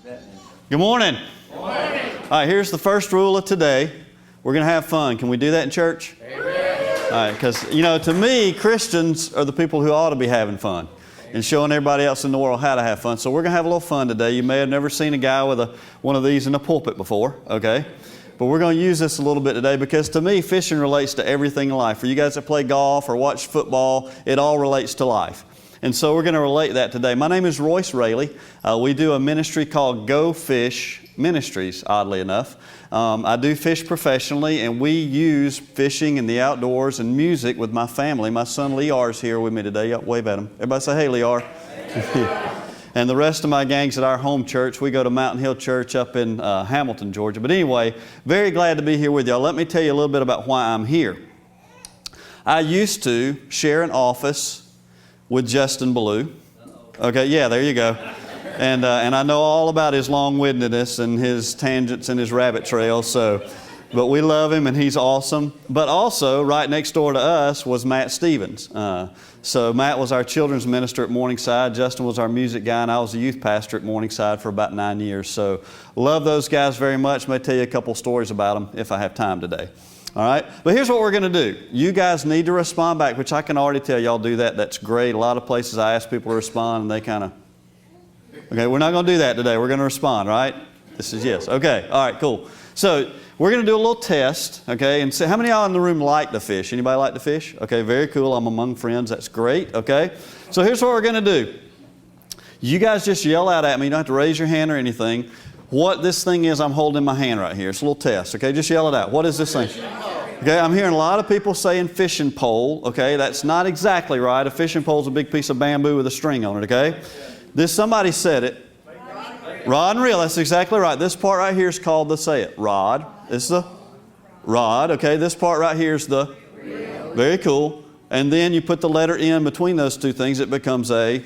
Good morning. Good morning. All right, here's the first rule of today. We're going to have fun. Can we do that in church? Amen. All right, because, to me, Christians are the people who ought to be having fun and showing everybody else in the world how to have fun. So we're going to have a little fun today. You may have never seen a guy with one of these in a pulpit before, okay? But we're going to use this a little bit today because to me, fishing relates to everything in life. For you guys that play golf or watch football, it all relates to life. And so we're going to relate that today. My name is Royce Railey. We do a ministry called Go Fish Ministries, oddly enough. I do fish professionally, and we use fishing in the outdoors and music with my family. My son Lear is here with me today. Wave at him. Everybody say, hey, Lear. And the rest of my gang's at our home church. We go to Mountain Hill Church up in Hamilton, Georgia. But anyway, very glad to be here with y'all. Let me tell you a little bit about why I'm here. I used to share an office with Justin Ballou. Okay, yeah, there you go. And I know all about his long-windedness and his tangents and his rabbit trails. But we love him and he's awesome. But also, right next door to us was Matt Stevens. So Matt was our children's minister at Morningside. Justin was our music guy, and I was a youth pastor at Morningside for about 9 years. So love those guys very much. May tell you a couple stories about them if I have time today. All right, but here's what we're going to do. You guys need to respond back, which I can already tell y'all do that. That's great. A lot of places I ask people to respond, and they kind of, okay, we're not going to do that today. We're going to respond, right? This is yes. Okay, all right, cool. So we're going to do a little test, okay, and see how many of y'all in the room like to fish? Anybody like to fish? Okay, very cool. I'm among friends. That's great, okay? So here's what we're going to do. You guys just yell out at me. You don't have to raise your hand or anything. What this thing is I'm holding in my hand right here. It's a little test, okay? Just yell it out. What is this thing? Okay, I'm hearing a lot of people saying fishing pole, okay? That's not exactly right. A fishing pole is a big piece of bamboo with a string on it, okay? Somebody said it. Rod and reel, that's exactly right. This part right here is called the, say it, rod. This is the rod, okay? This part right here is the reel. Very cool. And then you put the letter N between those two things, it becomes a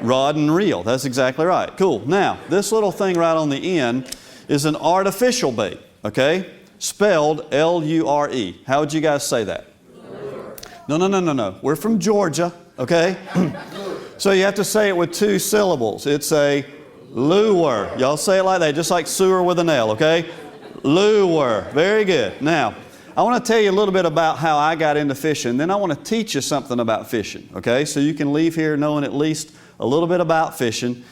rod and reel. That's exactly right. Cool. Now, this little thing right on the end is an artificial bait, okay? Spelled L-U-R-E. How would you guys say that? No. We're from Georgia, okay? So you have to say it with 2 syllables. It's a lure. Y'all say it like that, just like sewer with an L, okay? Lure. Very good. Now, I want to tell you a little bit about how I got into fishing. Then I want to teach you something about fishing, okay? So you can leave here knowing at least a little bit about fishing.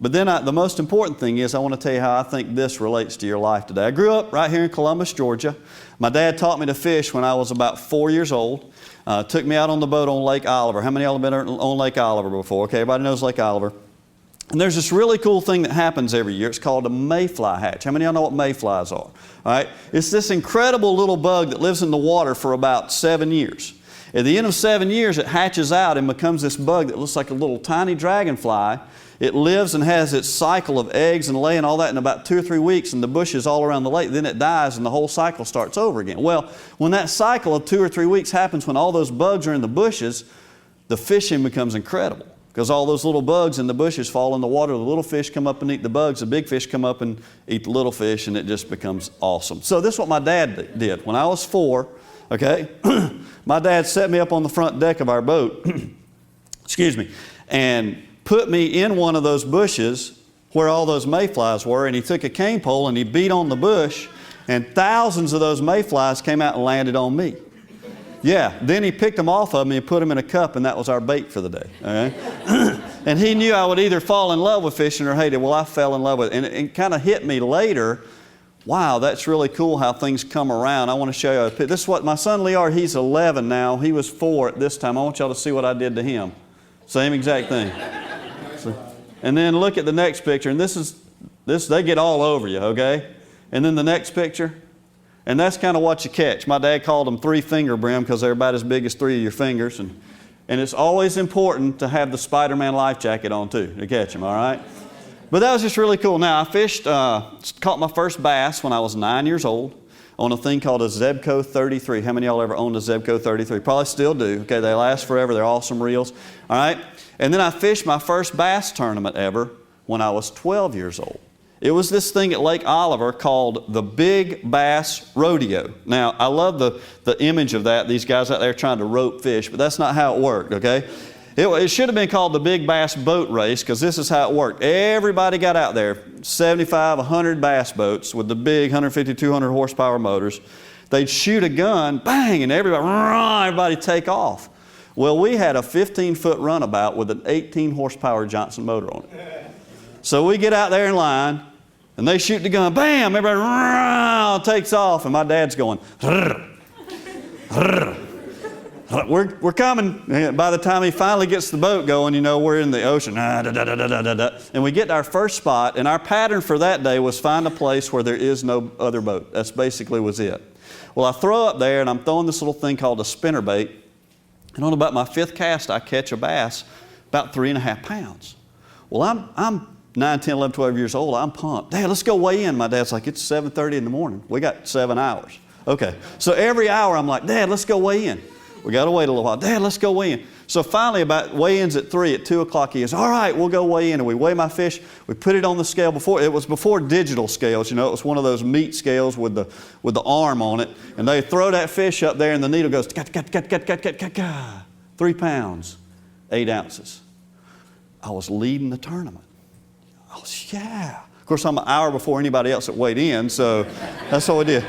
But then the most important thing is I want to tell you how I think this relates to your life today. I grew up right here in Columbus, Georgia. My dad taught me to fish when I was about 4 years old. Took me out on the boat on Lake Oliver. How many of y'all have been on Lake Oliver before? Okay, everybody knows Lake Oliver. And there's this really cool thing that happens every year. It's called a mayfly hatch. How many of y'all know what mayflies are? All right, it's this incredible little bug that lives in the water for about 7 years. At the end of 7 years, it hatches out and becomes this bug that looks like a little tiny dragonfly. It lives and has its cycle of eggs and laying all that in about 2 or 3 weeks in the bushes all around the lake. Then it dies and the whole cycle starts over again. Well, when that cycle of 2 or 3 weeks happens, when all those bugs are in the bushes, the fishing becomes incredible. Because all those little bugs in the bushes fall in the water. The little fish come up and eat the bugs. The big fish come up and eat the little fish, and it just becomes awesome. So this is what my dad did. When I was 4, okay, my dad set me up on the front deck of our boat, excuse me, and put me in one of those bushes where all those mayflies were, and he took a cane pole and he beat on the bush, and thousands of those mayflies came out and landed on me. Yeah, then he picked them off of me and put them in a cup, and that was our bait for the day. Okay? And he knew I would either fall in love with fishing or hate it. Well, I fell in love with it. And it kind of hit me later, wow, that's really cool how things come around. I want to show you a picture. This is what my son Lear, he's 11 now. He was 4 at this time. I want y'all to see what I did to him. Same exact thing. And then look at the next picture. And this, they get all over you, okay? And then the next picture. And that's kind of what you catch. My dad called them 3-finger brim because they're about as big as 3 of your fingers. And it's always important to have the Spider-Man life jacket on too to catch them, all right? But that was just really cool. Now, I fished, caught my first bass when I was 9 years old on a thing called a Zebco 33. How many of y'all ever owned a Zebco 33? Probably still do. Okay, they last forever. They're awesome reels. All right? And then I fished my first bass tournament ever when I was 12 years old. It was this thing at Lake Oliver called the Big Bass Rodeo. Now, I love the image of that, these guys out there trying to rope fish, but that's not how it worked, okay? It should have been called the Big Bass Boat Race, because this is how it worked. Everybody got out there, 75, 100 bass boats with the big 150, 200 horsepower motors. They'd shoot a gun, bang, and everybody take off. Well, we had a 15-foot runabout with an 18 horsepower Johnson motor on it. So we get out there in line, and they shoot the gun, bam, everybody takes off, and my dad's going, we're coming. And by the time he finally gets the boat going, you know, we're in the ocean. And we get to our first spot, and our pattern for that day was find a place where there is no other boat. That's basically was it. Well, I throw up there, and I'm throwing this little thing called a spinnerbait. And on about my 5th cast, I catch a bass about 3.5 pounds. Well, I'm 9, 10, 11, 12 years old. I'm pumped. Dad, let's go weigh in. My dad's like, it's 7:30 in the morning. We got 7 hours. Okay. So every hour I'm like, Dad, let's go weigh in. We got to wait a little while. Dad, let's go weigh in. So finally, about weigh-ins at 3, at 2 o'clock, he goes, all right, we'll go weigh in. And we weigh my fish. We put it on the scale before. It was before digital scales. You know, it was one of those meat scales with the arm on it. And they throw that fish up there, and the needle goes, 3 pounds, 8 ounces. I was leading the tournament. I was, yeah. Of course, I'm an hour before anybody else that weighed in, so that's what we did.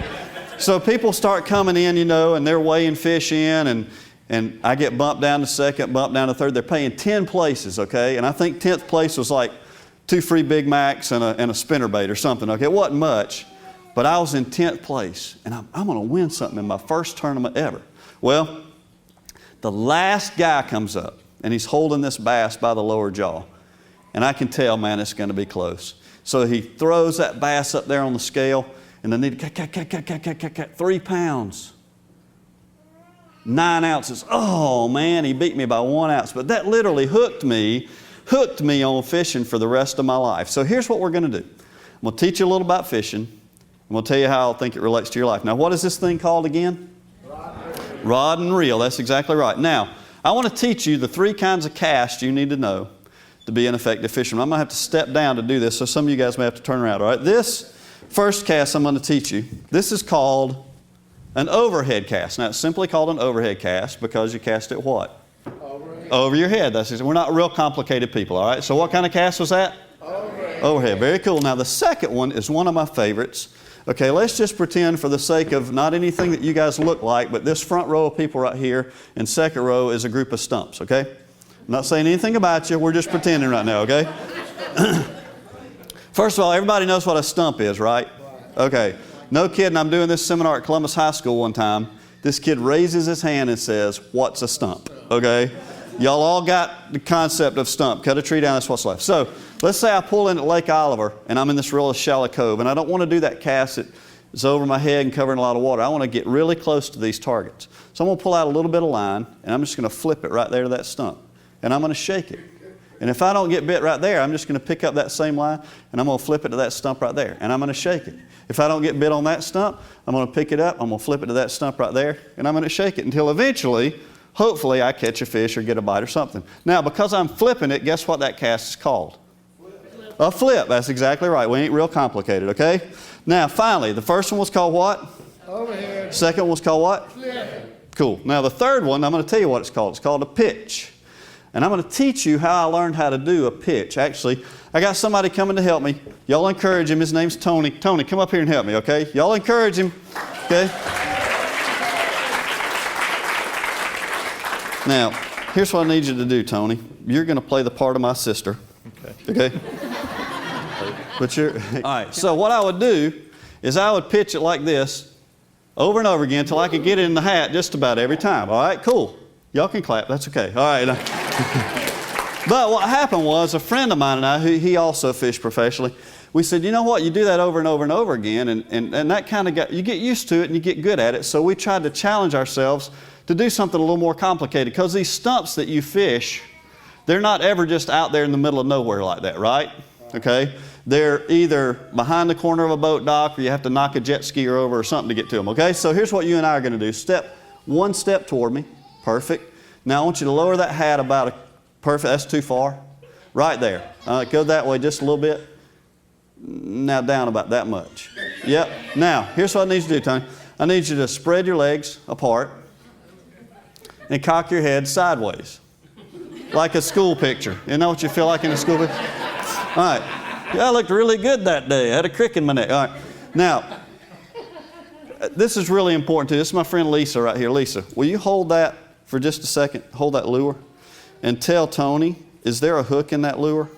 So people start coming in, you know, and they're weighing fish in, and I get bumped down to 2nd, bumped down to 3rd. They're paying 10 places, okay? And I think 10th place was like 2 free Big Macs and a spinnerbait or something, okay? It wasn't much, but I was in 10th place, and I'm going to win something in my first tournament ever. Well, the last guy comes up, and he's holding this bass by the lower jaw. And I can tell, man, it's going to be close. So he throws that bass up there on the scale, and the needle, 3 pounds, 9 ounces. Oh, man, he beat me by 1 ounce. But that literally hooked me on fishing for the rest of my life. So here's what we're going to do. I'm going to teach you a little about fishing. I'm going to tell you how I think it relates to your life. Now, what is this thing called again? Rod and reel. That's exactly right. Now, I want to teach you the 3 kinds of casts you need to know to be an effective fisherman. I'm going to have to step down to do this, so some of you guys may have to turn around. All right, this first cast I'm going to teach you, this is called an overhead cast. Now, it's simply called an overhead cast because you cast it what? Over your head. That's it. We're not real complicated people, all right? So what kind of cast was that? Overhead. Very cool. Now, the second one is one of my favorites. Okay, let's just pretend for the sake of not anything that you guys look like, but this front row of people right here and second row is a group of stumps, okay? I'm not saying anything about you. We're just pretending right now, okay? First of all, everybody knows what a stump is, right? Okay. No kidding. I'm doing this seminar at Columbus High School one time. This kid raises his hand and says, what's a stump? Okay? Y'all all got the concept of stump. Cut a tree down, that's what's left. So let's say I pull in at Lake Oliver and I'm in this real shallow cove, and I don't want to do that cast that is over my head and covering a lot of water. I want to get really close to these targets. So I'm going to pull out a little bit of line, and I'm just going to flip it right there to that stump. And I'm going to shake it. And if I don't get bit right there, I'm just going to pick up that same line, and I'm going to flip it to that stump right there. And I'm going to shake it. If I don't get bit on that stump, I'm going to pick it up, I'm going to flip it to that stump right there, and I'm going to shake it until eventually, hopefully, I catch a fish or get a bite or something. Now, because I'm flipping it, guess what that cast is called? A flip. That's exactly right. We ain't real complicated, okay? Now, finally, the first one was called what? Overhead. Second one was called what? Flip. Cool. Now, the third one, I'm going to tell you what it's called. It's called a pitch. And I'm going to teach you how I learned how to do a pitch. Actually, I got somebody coming to help me. Y'all encourage him. His name's Tony. Tony, come up here and help me, okay? Y'all encourage him, okay? Now, here's what I need you to do, Tony. You're going to play the part of my sister. Okay? But all right, so what I would do is I would pitch it like this over and over again until I could get it in the hat just about every time. All right, cool. Y'all can clap. That's okay. All right. But what happened was a friend of mine and I, who he also fished professionally, we said, you know what, you do that over and over and over again, and that kind of you get used to it and you get good at it. So we tried to challenge ourselves to do something a little more complicated, because these stumps that you fish, they're not ever just out there in the middle of nowhere like that, right? Okay? They're either behind the corner of a boat dock, or you have to knock a jet skier over or something to get to them, okay? So here's what you and I are going to do. One step toward me. Perfect. Now I want you to lower that hat about perfect. That's too far. Right there. Go that way just a little bit. Now down about that much. Yep. Now, here's what I need you to do, Tony. I need you to spread your legs apart and cock your head sideways. Like a school picture. You know what you feel like in a school picture? All right. Yeah, I looked really good that day. I had a crick in my neck. All right. Now, this is really important too. This is my friend Lisa right here. Lisa, will you hold that for just a second? Hold that lure. And tell Tony, is there a hook in that lure?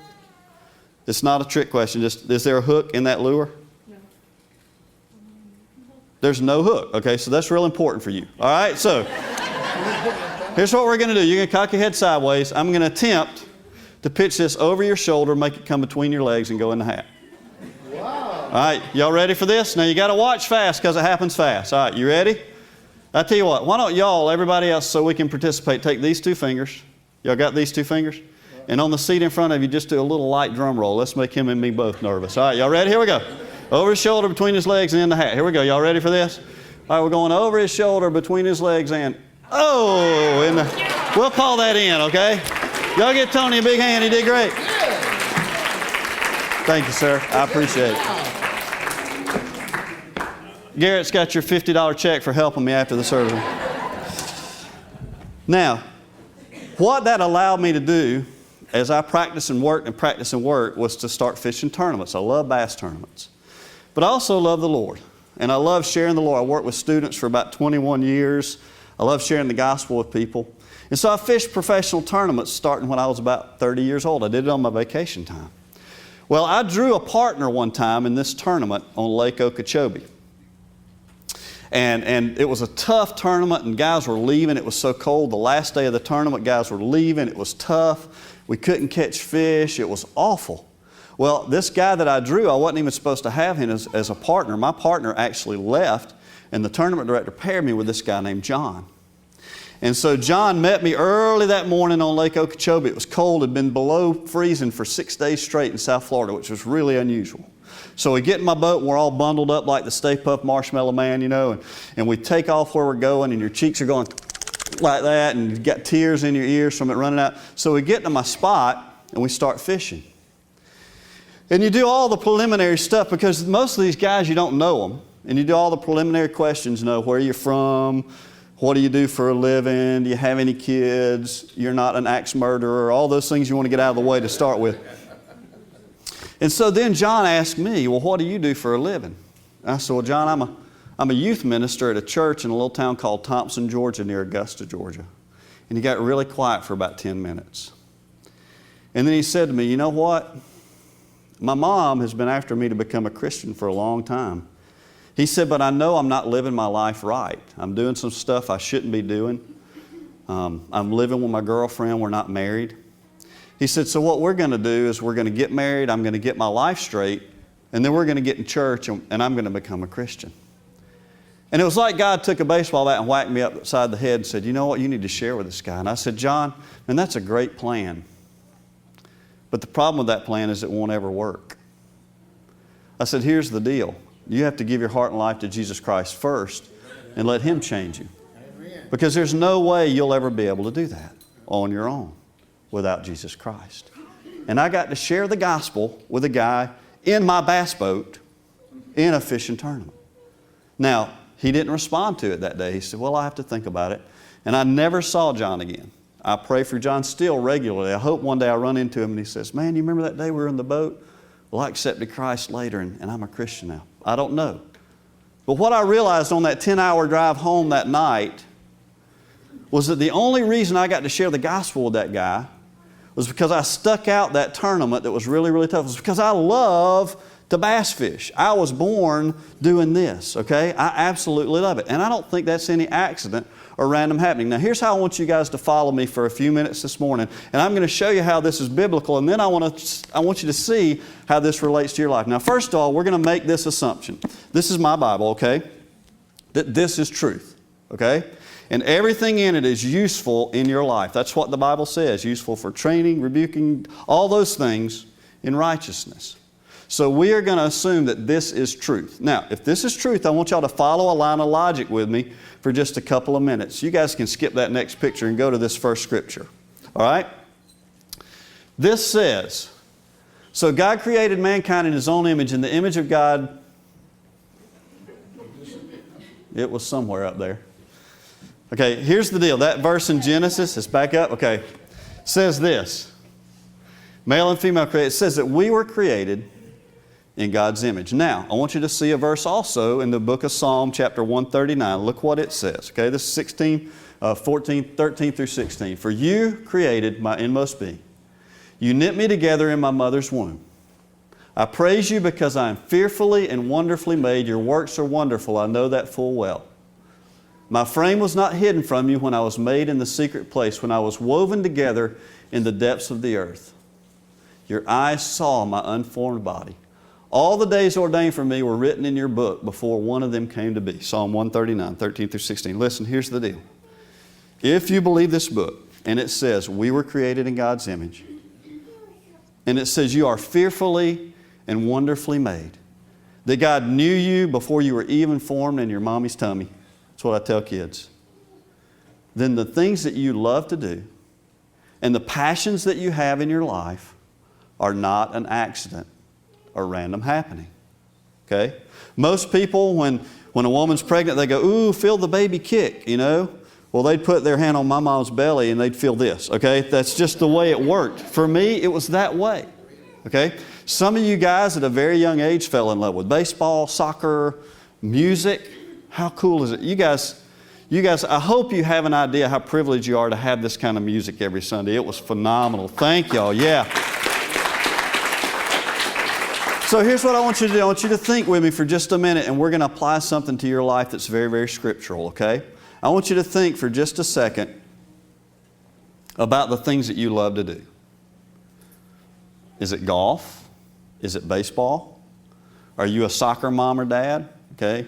It's not a trick question. Just, is there a hook in that lure? No. There's no hook. Okay, so that's real important for you. All right, so here's what we're going to do. You're going to cock your head sideways. I'm going to attempt to pitch this over your shoulder, make it come between your legs, and go in the hat. Wow. All right, y'all ready for this? Now, you got to watch fast because it happens fast. All right, you ready? I tell you what, why don't y'all, everybody else, so we can participate, take these two fingers. Y'all got these two fingers? And on the seat in front of you, just do a little light drum roll. Let's make him and me both nervous. All right, y'all ready? Here we go. Over his shoulder, between his legs, and in the hat. Here we go. Y'all ready for this? All right, we're going over his shoulder, between his legs, and we'll call that in, okay? Y'all get Tony a big hand. He did great. Thank you, sir. I appreciate it. Garrett's got your $50 check for helping me after the service. Now, what that allowed me to do as I practiced and worked was to start fishing tournaments. I love bass tournaments. But I also love the Lord. And I love sharing the Lord. I worked with students for about 21 years. I love sharing the gospel with people. And so I fished professional tournaments starting when I was about 30 years old. I did it on my vacation time. Well, I drew a partner one time in this tournament on Lake Okeechobee. And it was a tough tournament, and guys were leaving. It was so cold. The last day of the tournament, guys were leaving. It was tough. We couldn't catch fish. It was awful. Well, this guy that I drew, I wasn't even supposed to have him as a partner. My partner actually left, and the tournament director paired me with this guy named John. And so John met me early that morning on Lake Okeechobee. It was cold. It had been below freezing for 6 days straight in South Florida, which was really unusual. So we get in my boat, and we're all bundled up like the Stay Puft Marshmallow Man, you know, and we take off where we're going, and your cheeks are going like that, and you've got tears in your ears from it running out. So we get to my spot, and we start fishing. And you do all the preliminary stuff because most of these guys, you don't know them. And you do all the preliminary questions, you know, where you're from, what do you do for a living, do you have any kids, you're not an axe murderer, all those things you want to get out of the way to start with. And so then John asked me, well, what do you do for a living? I said, well, John, I'm a youth minister at a church in a little town called Thompson, Georgia, near Augusta, Georgia. And he got really quiet for about 10 minutes. And then he said to me, you know what? My mom has been after me to become a Christian for a long time. He said, but I know I'm not living my life right. I'm doing some stuff I shouldn't be doing. I'm living with my girlfriend. We're not married. He said, so what we're going to do is we're going to get married. I'm going to get my life straight. And then we're going to get in church and I'm going to become a Christian. And it was like God took a baseball bat and whacked me upside the head and said, you know what, you need to share with this guy. And I said, John, man, that's a great plan. But the problem with that plan is it won't ever work. I said, here's the deal. You have to give your heart and life to Jesus Christ first and let Him change you. Because there's no way you'll ever be able to do that on your own without Jesus Christ. And I got to share the gospel with a guy in my bass boat in a fishing tournament. Now, he didn't respond to it that day. He said, well, I have to think about it. And I never saw John again. I pray for John still regularly. I hope one day I run into him and he says, man, you remember that day we were in the boat? Well, I accepted Christ later and I'm a Christian now. I don't know. But what I realized on that 10-hour drive home that night was that the only reason I got to share the gospel with that guy was because I stuck out that tournament that was really, really tough. It was because I love to bass fish. I was born doing this, okay? I absolutely love it. And I don't think that's any accident or random happening. Now, here's how I want you guys to follow me for a few minutes this morning. And I'm going to show you how this is biblical. And then I want you to see how this relates to your life. Now, first of all, we're going to make this assumption. This is my Bible, okay? That this is truth, okay? And everything in it is useful in your life. That's what the Bible says. Useful for training, rebuking, all those things in righteousness. So we are going to assume that this is truth. Now, if this is truth, I want y'all to follow a line of logic with me for just a couple of minutes. You guys can skip that next picture and go to this first scripture. All right? This says, so God created mankind in His own image. In the image of God, it was somewhere up there. Okay, here's the deal. That verse in Genesis is back up. Okay. says this. Male and female created. It says that we were created in God's image. Now, I want you to see a verse also in the book of Psalm chapter 139. Look what it says. Okay, this is 13 through 16. For you created my inmost being. You knit me together in my mother's womb. I praise you because I am fearfully and wonderfully made. Your works are wonderful. I know that full well. My frame was not hidden from you when I was made in the secret place, when I was woven together in the depths of the earth. Your eyes saw my unformed body. All the days ordained for me were written in your book before one of them came to be. Psalm 139, 13 through 16. Listen, here's the deal. If you believe this book, and it says we were created in God's image, and it says you are fearfully and wonderfully made, that God knew you before you were even formed in your mommy's tummy. That's what I tell kids. Then the things that you love to do and the passions that you have in your life are not an accident or random happening. Okay? Most people, when a woman's pregnant, they go, ooh, feel the baby kick, you know? Well, they'd put their hand on my mom's belly and they'd feel this, okay? That's just the way it worked. For me, it was that way, okay? Some of you guys at a very young age fell in love with baseball, soccer, music. How cool is it? You guys, I hope you have an idea how privileged you are to have this kind of music every Sunday. It was phenomenal. Thank y'all, yeah. So here's what I want you to do. I want you to think with me for just a minute, and we're going to apply something to your life that's very, very scriptural, okay? I want you to think for just a second about the things that you love to do. Is it golf? Is it baseball? Are you a soccer mom or dad? Okay.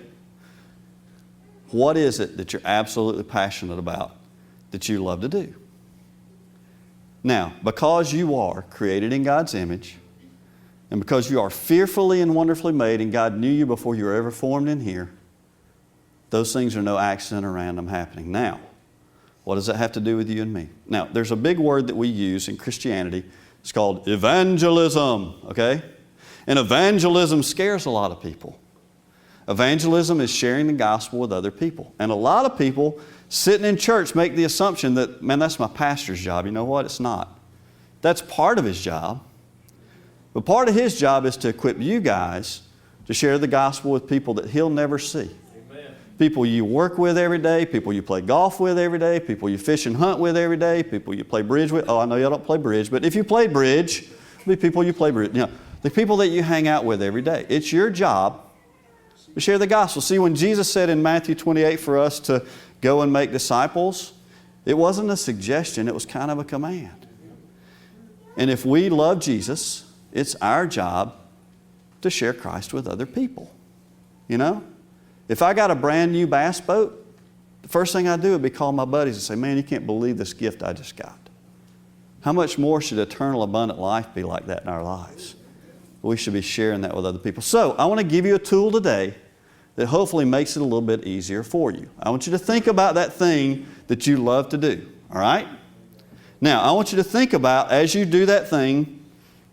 What is it that you're absolutely passionate about that you love to do? Now, because you are created in God's image, and because you are fearfully and wonderfully made, and God knew you before you were ever formed in here, those things are no accident or random happening. Now, what does that have to do with you and me? Now, there's a big word that we use in Christianity. It's called evangelism, okay? And evangelism scares a lot of people. Evangelism is sharing the gospel with other people. And a lot of people sitting in church make the assumption that, man, that's my pastor's job. You know what? It's not. That's part of his job. But part of his job is to equip you guys to share the gospel with people that he'll never see. Amen. People you work with every day, people you play golf with every day, people you fish and hunt with every day, people you play bridge with. Oh, I know y'all don't play bridge, but if you play bridge, it'll be people you play bridge. You know, the people that you hang out with every day. It's your job to share the gospel. See, when Jesus said in Matthew 28 for us to go and make disciples, it wasn't a suggestion, it was kind of a command. And if we love Jesus, it's our job to share Christ with other people. You know? If I got a brand new bass boat, the first thing I do would be call my buddies and say, man, you can't believe this gift I just got. How much more should eternal abundant life be like that in our lives? We should be sharing that with other people. So I want to give you a tool today that hopefully makes it a little bit easier for you. I want you to think about that thing that you love to do. All right? Now, I want you to think about, as you do that thing,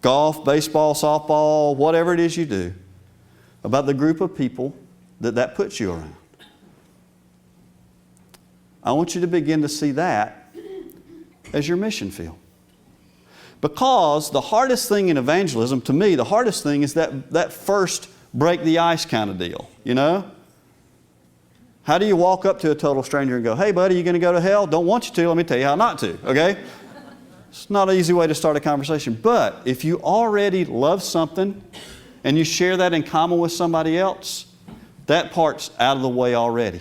golf, baseball, softball, whatever it is you do, about the group of people that puts you around. I want you to begin to see that as your mission field. Because the hardest thing in evangelism, to me, the hardest thing is that first break the ice kind of deal, you know? How do you walk up to a total stranger and go, hey buddy, you going to go to hell? Don't want you to, let me tell you how not to, okay? It's not an easy way to start a conversation. But if you already love something and you share that in common with somebody else, that part's out of the way already.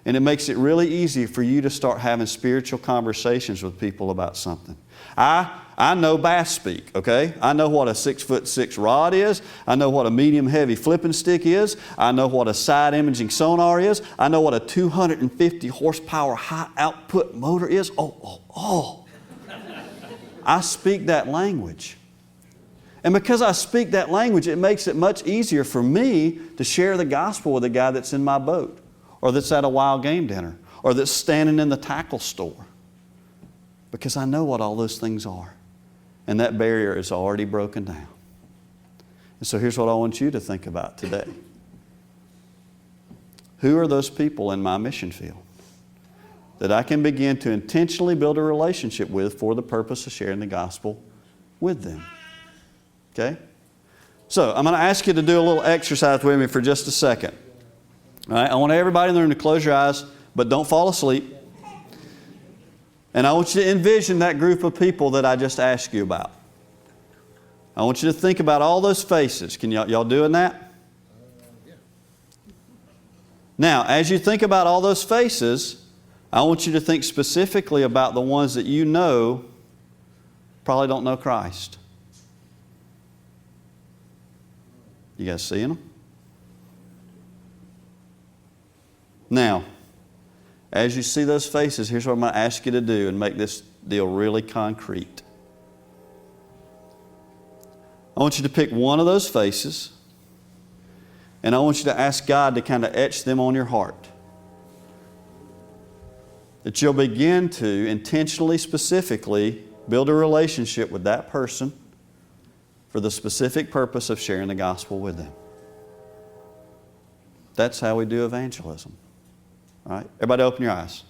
And it makes it really easy for you to start having spiritual conversations with people about something. I know bass speak, okay? I know what a 6'6" rod is. I know what a medium heavy flipping stick is. I know what a side imaging sonar is. I know what a 250 horsepower high output motor is. Oh. I speak that language. And because I speak that language, it makes it much easier for me to share the gospel with a guy that's in my boat, or that's at a wild game dinner, or that's standing in the tackle store. Because I know what all those things are. And that barrier is already broken down. And so here's what I want you to think about today. Who are those people in my mission field that I can begin to intentionally build a relationship with for the purpose of sharing the gospel with them. Okay? So I'm going to ask you to do a little exercise with me for just a second. All right? I want everybody in the room to close your eyes, but don't fall asleep. And I want you to envision that group of people that I just asked you about. I want you to think about all those faces. Can y'all doing that? Now, as you think about all those faces, I want you to think specifically about the ones that you know probably don't know Christ. You guys seeing them? Now, as you see those faces, here's what I'm going to ask you to do and make this deal really concrete. I want you to pick one of those faces, and I want you to ask God to kind of etch them on your heart. That you'll begin to intentionally, specifically build a relationship with that person for the specific purpose of sharing the gospel with them. That's how we do evangelism. All right? Everybody open your eyes.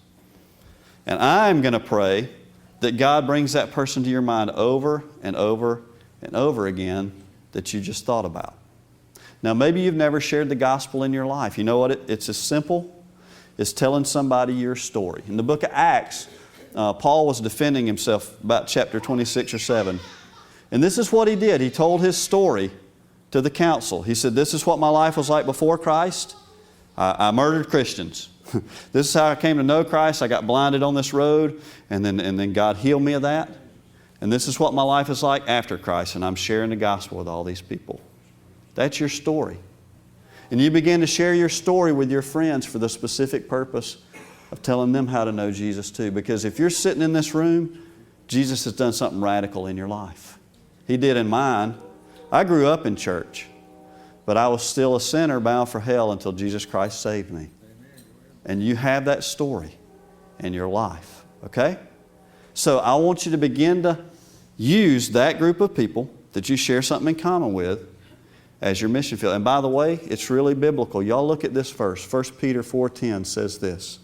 And I'm going to pray that God brings that person to your mind over and over and over again that you just thought about. Now, maybe you've never shared the gospel in your life. You know what? It's as simple as telling somebody your story. In the book of Acts, Paul was defending himself about chapter 26 or 7. And this is what he did. He told his story to the council. He said, this is what my life was like before Christ. I murdered Christians. This is how I came to know Christ. I got blinded on this road, and then God healed me of that. And this is what my life is like after Christ, and I'm sharing the gospel with all these people. That's your story. And you begin to share your story with your friends for the specific purpose of telling them how to know Jesus too. Because if you're sitting in this room, Jesus has done something radical in your life. He did in mine. I grew up in church, but I was still a sinner bound for hell until Jesus Christ saved me. And you have that story in your life, okay? So I want you to begin to use that group of people that you share something in common with as your mission field. And by the way, it's really biblical. Y'all look at this verse. 1 Peter 4:10 says this.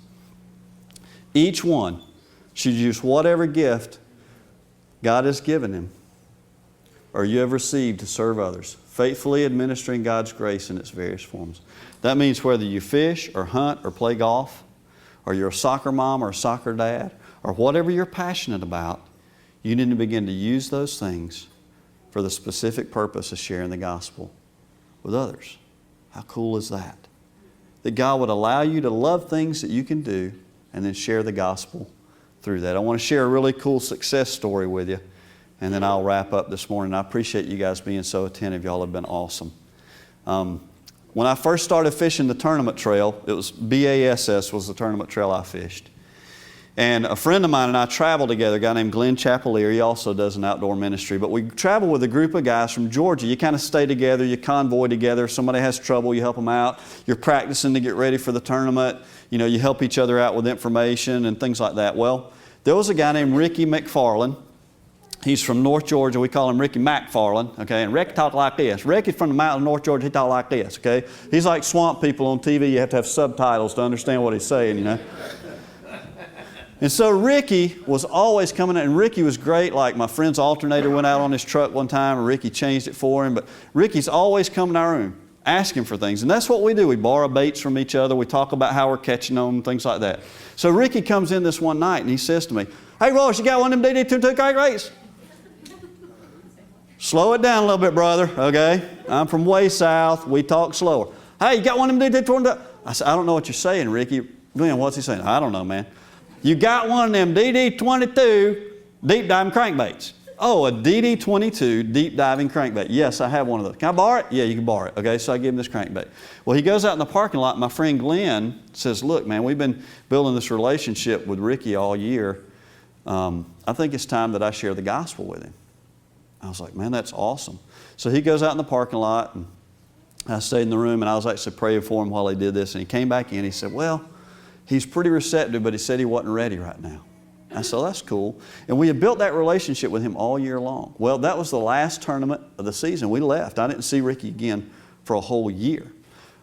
Each one should use whatever gift God has given him or you have received to serve others, faithfully administering God's grace in its various forms. That means whether you fish or hunt or play golf, or you're a soccer mom or a soccer dad, or whatever you're passionate about, you need to begin to use those things for the specific purpose of sharing the gospel with others. How cool is that? That God would allow you to love things that you can do and then share the gospel through that. I want to share a really cool success story with you, and then I'll wrap up this morning. I appreciate you guys being so attentive. Y'all have been awesome. When I first started fishing the tournament trail, it was BASS was the tournament trail I fished. And a friend of mine and I traveled together, a guy named Glenn Chapelier. He also does an outdoor ministry. But we travel with a group of guys from Georgia. You kind of stay together, you convoy together. If somebody has trouble, you help them out. You're practicing to get ready for the tournament. You know, you help each other out with information and things like that. Well, there was a guy named Ricky McFarland. He's from North Georgia. We call him Ricky McFarland, okay? And Ricky talked like this. Ricky's from the mountain of North Georgia. He talked like this, okay? He's like swamp people on TV. You have to have subtitles to understand what he's saying, you know? And so Ricky was always coming in, and Ricky was great. Like my friend's alternator went out on his truck one time, and Ricky changed it for him. But Ricky's always coming to our room, asking for things. And that's what we do. We borrow baits from each other. We talk about how we're catching them, things like that. So Ricky comes in this one night, and he says to me, "Hey, Royce, you got one of them DD22 crankbaits?" Slow it down a little bit, brother, okay? I'm from way south. We talk slower. "Hey, you got one of them DD22? I said, "I don't know what you're saying, Ricky." Glenn, what's he saying? "I don't know, man." "You got one of them DD22 deep diving crankbaits." "Oh, a DD22 deep diving crankbait." "Yes, I have one of those." "Can I borrow it?" "Yeah, you can borrow it." Okay, so I give him this crankbait. Well, he goes out in the parking lot. My friend Glenn says, "Look, man, we've been building this relationship with Ricky all year. I think it's time that I share the gospel with him." I was like, "Man, that's awesome." So he goes out in the parking lot, and I stayed in the room, and I was actually praying for him while he did this. And he came back in. He said, "Well, he's pretty receptive, but he said he wasn't ready right now." I said, "That's cool." And we had built that relationship with him all year long. Well, that was the last tournament of the season. We left. I didn't see Ricky again for a whole year.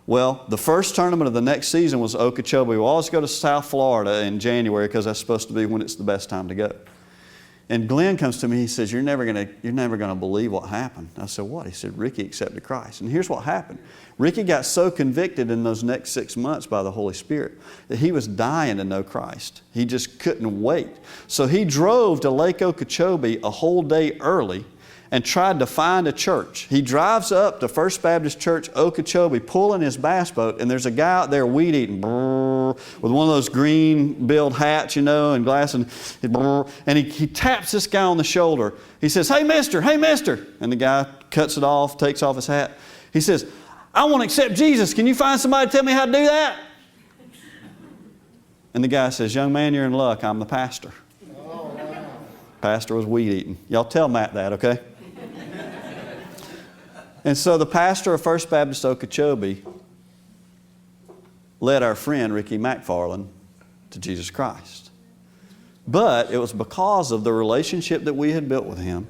Well, the first tournament of the next season was Okeechobee. We always go to South Florida in January because that's supposed to be when it's the best time to go. And Glenn comes to me, he says, you're never gonna believe what happened. I said, what? He said, Ricky accepted Christ. And here's what happened. Ricky got so convicted in those next 6 months by the Holy Spirit that he was dying to know Christ. He just couldn't wait. So he drove to Lake Okeechobee a whole day early and tried to find a church. He drives up to First Baptist Church, Okeechobee, pulling his bass boat, and there's a guy out there weed eating with one of those green-billed hats, and glasses, and he taps this guy on the shoulder. He says, hey, mister, and the guy cuts it off, takes off his hat. He says, I want to accept Jesus. Can you find somebody to tell me how to do that? And the guy says, young man, you're in luck. I'm the pastor. Oh, wow. Pastor was weed eating. Y'all tell Matt that, okay? And so the pastor of First Baptist Okeechobee led our friend Ricky McFarland to Jesus Christ. But it was because of the relationship that we had built with him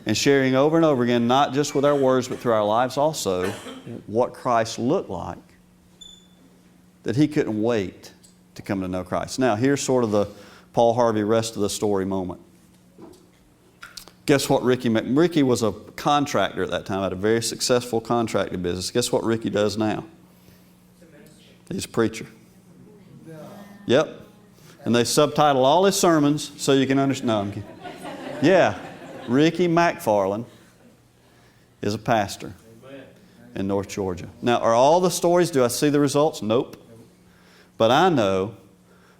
and sharing over and over again, not just with our words, but through our lives also, what Christ looked like, that he couldn't wait to come to know Christ. Now, here's sort of the Paul Harvey rest of the story moment. Guess what Ricky was a contractor at that time, had a very successful contracting business. Guess what Ricky does now? He's a preacher. Yep. And they subtitle all his sermons so you can understand. No, I'm kidding. Yeah. Ricky McFarland is a pastor in North Georgia. Now, are all the stories, do I see the results? Nope. But I know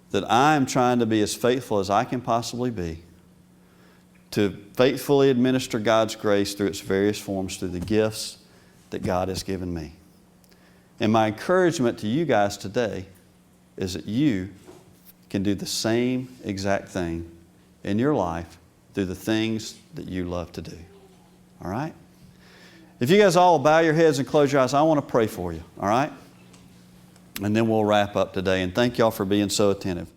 that I am trying to be as faithful as I can possibly be to faithfully administer God's grace through its various forms, through the gifts that God has given me. And my encouragement to you guys today is that you can do the same exact thing in your life through the things that you love to do. All right? If you guys all bow your heads and close your eyes, I want to pray for you. All right? And then we'll wrap up today. And thank y'all for being so attentive.